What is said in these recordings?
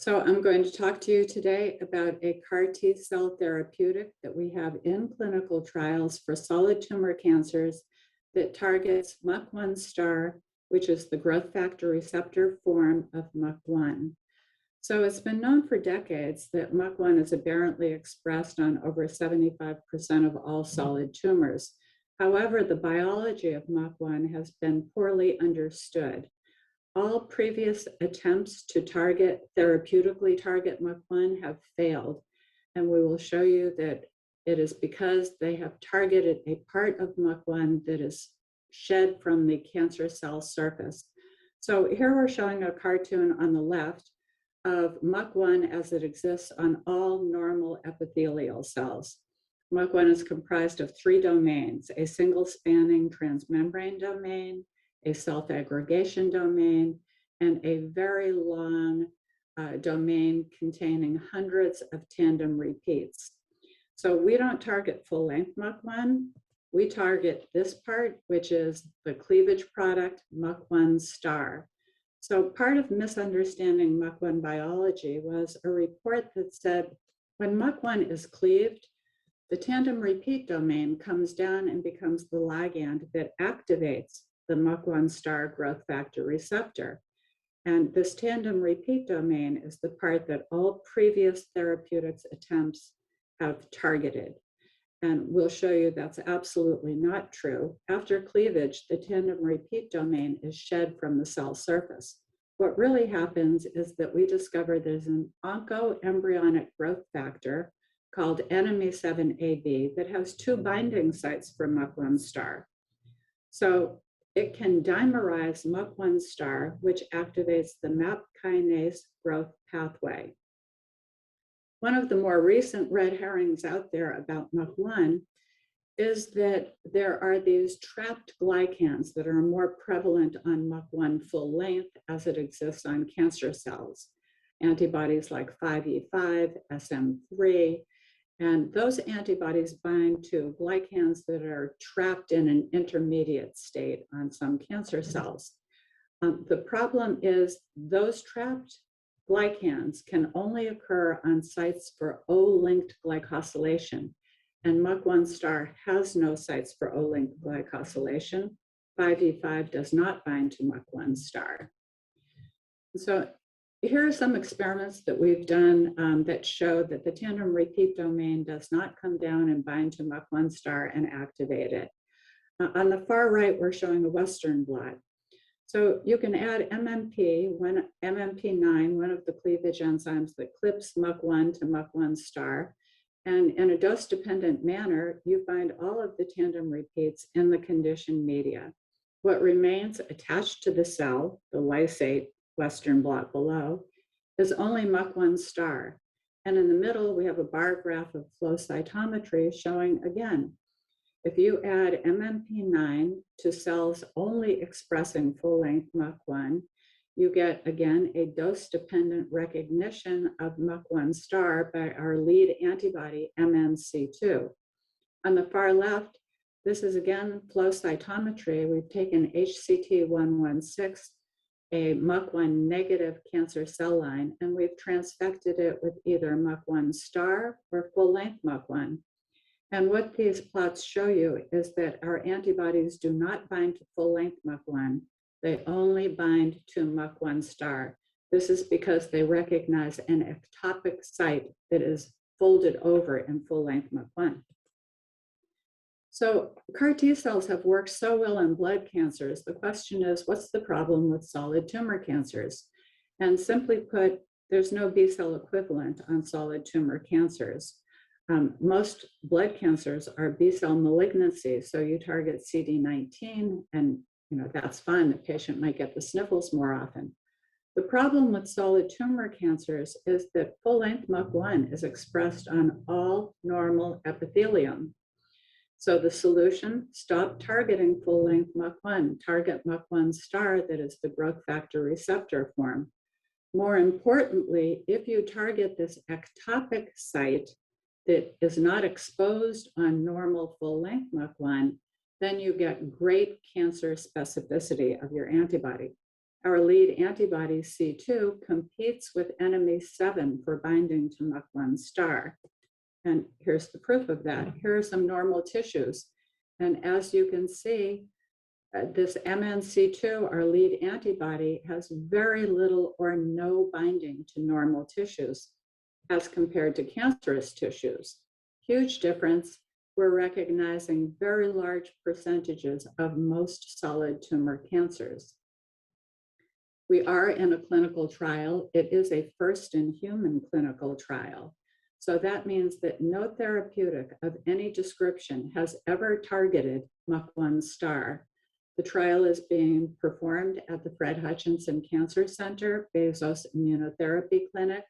So I'm going to talk to you today about a CAR T cell therapeutic that we have in clinical trials for solid tumor cancers that targets Muk1 Star, which is the growth factor receptor form of Muk1. So it's been known for decades that Muk1 is aberrantly expressed on over 75% of all solid tumors. However, the biology of Muk1 has been poorly understood. All previous attempts to therapeutically target Muk1 have failed, and we will show you that it is because they have targeted a part of Muk1 that is shed from the cancer cell surface. So here we're showing a cartoon on the left of Muk1 as it exists on all normal epithelial cells. Muk1 is comprised of three domains: a single spanning transmembrane domain, a self-aggregation domain, and a very long domain containing hundreds of tandem repeats. So we don't target full-length Muk1. We target this part, which is the cleavage product, Muk1 Star. So part of misunderstanding Muk1 biology was a report that said when Muk1 is cleaved, the tandem repeat domain comes down and becomes the ligand that activates the Muk1 Star growth factor receptor. And this tandem repeat domain is the part that all previous therapeutics attempts have targeted. And we'll show you that's absolutely not true. After cleavage, the tandem repeat domain is shed from the cell surface. What really happens is that we discover there's an oncoembryonic growth factor called NME7AB that has two binding sites for Muk1 Star. So it can dimerize Muk1 Star, which activates the MAP kinase growth pathway. One of the more recent red herrings out there about Muk1 is that there are these trapped glycans that are more prevalent on Muk1 full length as it exists on cancer cells. Antibodies like 5E5, SM3, and those antibodies bind to glycans that are trapped in an intermediate state on some cancer cells. The problem is those trapped glycans can only occur on sites for O-linked glycosylation, and Muk1 Star has no sites for O-linked glycosylation. 5E5 does not bind to Muk1 Star. So here are some experiments that we've done that show that the tandem repeat domain does not come down and bind to Muk1 Star and activate it. On the far right, we're showing a Western blot. So you can add MMP9, one of the cleavage enzymes that clips Muk1 to Muk1 Star, and in a dose-dependent manner, you find all of the tandem repeats in the conditioned media. What remains attached to the cell, the lysate Western blot below, is only Muk1 Star. And in the middle, we have a bar graph of flow cytometry showing, again, if you add MMP9 to cells only expressing full-length Muk1, you get, again, a dose-dependent recognition of Muk1 Star by our lead antibody, MMC2. On the far left, this is, again, flow cytometry. We've taken HCT116, a Muk1 negative cancer cell line, and we've transfected it with either Muk1 Star or full-length Muk1. And what these plots show you is that our antibodies do not bind to full-length Muk1. They only bind to Muk1 Star. This is because they recognize an ectopic site that is folded over in full-length Muk1. So CAR T cells have worked so well in blood cancers. The question is, what's the problem with solid tumor cancers? And simply put, there's no B cell equivalent on solid tumor cancers. Most blood cancers are B cell malignancies. So you target CD19 and that's fine. The patient might get the sniffles more often. The problem with solid tumor cancers is that full-length Muk1 is expressed on all normal epithelium. So the solution, stop targeting full-length Muk1, target Muk1 Star that is the growth factor receptor form. More importantly, if you target this ectopic site that is not exposed on normal full-length Muk1, then you get great cancer specificity of your antibody. Our lead antibody C2 competes with enemy 7 for binding to Muk1 Star. And here's the proof of that. Here are some normal tissues. And as you can see, this MNC2, our lead antibody, has very little or no binding to normal tissues as compared to cancerous tissues. Huge difference. We're recognizing very large percentages of most solid tumor cancers. We are in a clinical trial. It is a first-in-human clinical trial. So that means that no therapeutic of any description has ever targeted Muk1 Star. The trial is being performed at the Fred Hutchinson Cancer Center, Bezos Immunotherapy Clinic.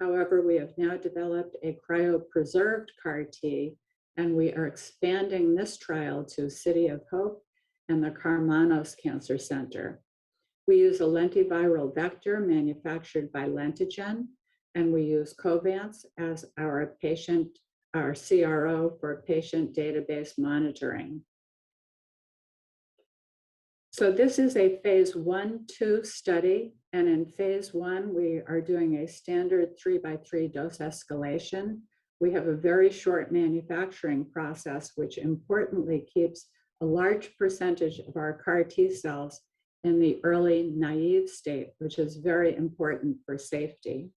However, we have now developed a cryopreserved CAR T, and we are expanding this trial to City of Hope and the Karmanos Cancer Center. We use a lentiviral vector manufactured by Lentigen, and we use Covance as our CRO for patient database monitoring. So this is a phase 1/2 study, and in phase 1, we are doing a standard 3x3 dose escalation. We have a very short manufacturing process, which importantly keeps a large percentage of our CAR T cells in the early naive state, which is very important for safety.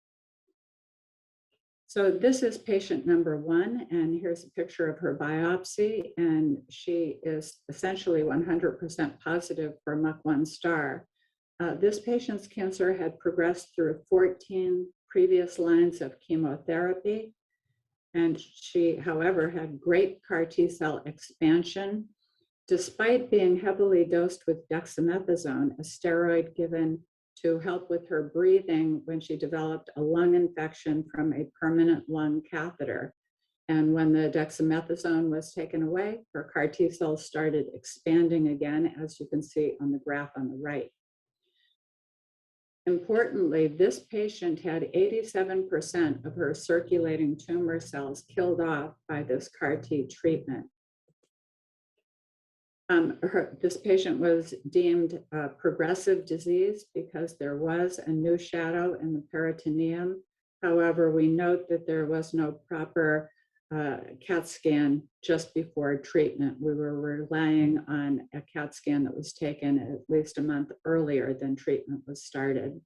So this is patient number 1, and here's a picture of her biopsy, and she is essentially 100% positive for Muk1 Star. This patient's cancer had progressed through 14 previous lines of chemotherapy, and she, however, had great CAR T cell expansion, despite being heavily dosed with dexamethasone, a steroid given to help with her breathing when she developed a lung infection from a permanent lung catheter. And when the dexamethasone was taken away, her CAR T cells started expanding again, as you can see on the graph on the right. Importantly, this patient had 87% of her circulating tumor cells killed off by this CAR T treatment. This patient was deemed progressive disease because there was a new shadow in the peritoneum. However, we note that there was no proper CAT scan just before treatment. We were relying on a CAT scan that was taken at least a month earlier than treatment was started.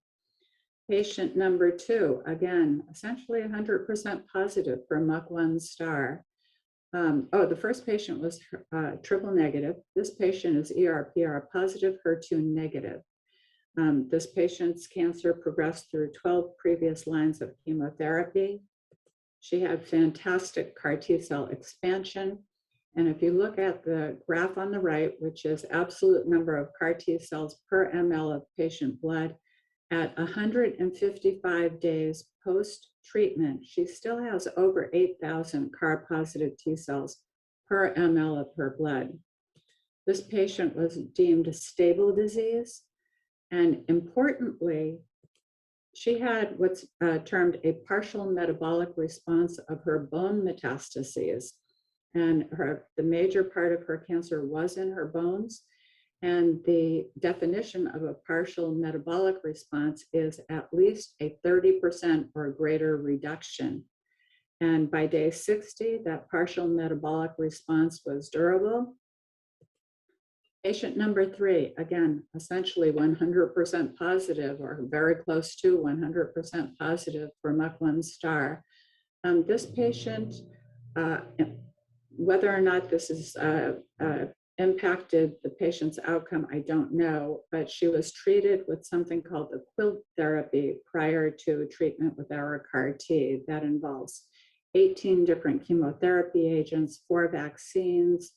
Patient number 2, again, essentially 100% positive for Muk1 Star. The first patient was triple negative. This patient is ER/PR positive, HER2 negative. This patient's cancer progressed through 12 previous lines of chemotherapy. She had fantastic CAR T cell expansion. And if you look at the graph on the right, which is absolute number of CAR T cells per ml of patient blood, at 155 days post-treatment, she still has over 8,000 CAR-positive T cells per ml of her blood. This patient was deemed stable disease, and importantly, she had what's termed a partial metabolic response of her bone metastases, and the major part of her cancer was in her bones. And the definition of a partial metabolic response is at least a 30% or greater reduction. And by day 60, that partial metabolic response was durable. Patient number 3, again, essentially 100% positive or very close to 100% positive for Muk1 Star. This patient, whether or not this is impacted the patient's outcome, I don't know, but she was treated with something called the quilt therapy prior to treatment with our CAR T. That involves 18 different chemotherapy agents, 4 vaccines,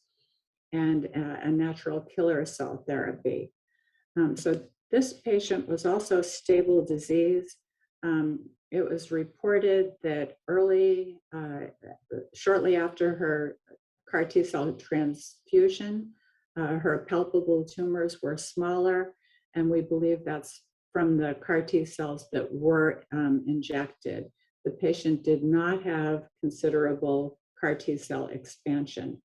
and a natural killer cell therapy. So this patient was also stable disease. It was reported that shortly after her CAR T cell transfusion, her palpable tumors were smaller, and we believe that's from the CAR T cells that were injected. The patient did not have considerable CAR T cell expansion.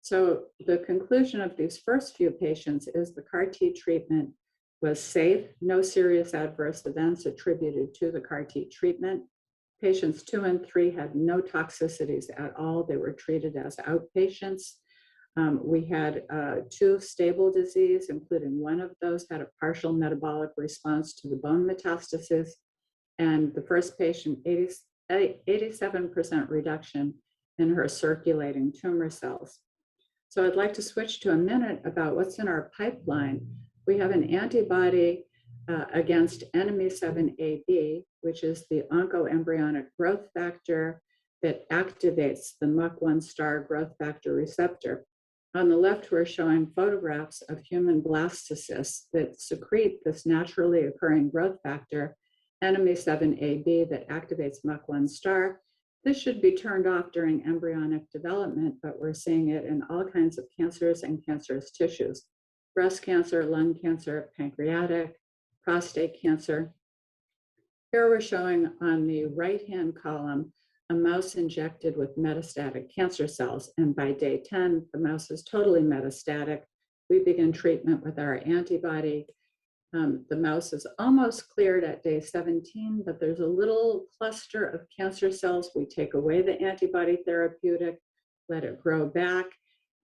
So the conclusion of these first few patients is the CAR T treatment was safe, no serious adverse events attributed to the CAR T treatment. Patients 2 and 3 had no toxicities at all. They were treated as outpatients. We had 2 stable disease, including one of those had a partial metabolic response to the bone metastasis. And the first patient, 87% reduction in her circulating tumor cells. So I'd like to switch to a minute about what's in our pipeline. We have an antibody against enemy 7AB, which is the oncoembryonic growth factor that activates the Muk1 Star growth factor receptor. On the left, we're showing photographs of human blastocysts that secrete this naturally occurring growth factor, enemy 7AB, that activates Muk1 Star. This should be turned off during embryonic development, but we're seeing it in all kinds of cancers and cancerous tissues: breast cancer, lung cancer, pancreatic, prostate cancer. Here we're showing on the right-hand column a mouse injected with metastatic cancer cells. And by day 10, the mouse is totally metastatic. We begin treatment with our antibody. The mouse is almost cleared at day 17, but there's a little cluster of cancer cells. We take away the antibody therapeutic, let it grow back,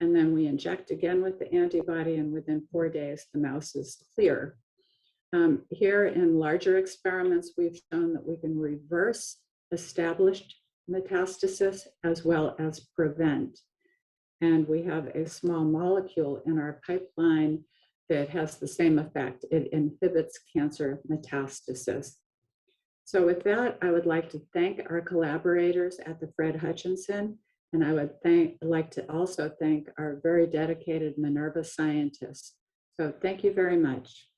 and then we inject again with the antibody, and within 4 days, the mouse is clear. Here in larger experiments, we've shown that we can reverse established metastasis as well as prevent. And we have a small molecule in our pipeline that has the same effect. It inhibits cancer metastasis. So with that, I would like to thank our collaborators at the Fred Hutchinson, and I would like to also thank our very dedicated Minerva scientists. So thank you very much.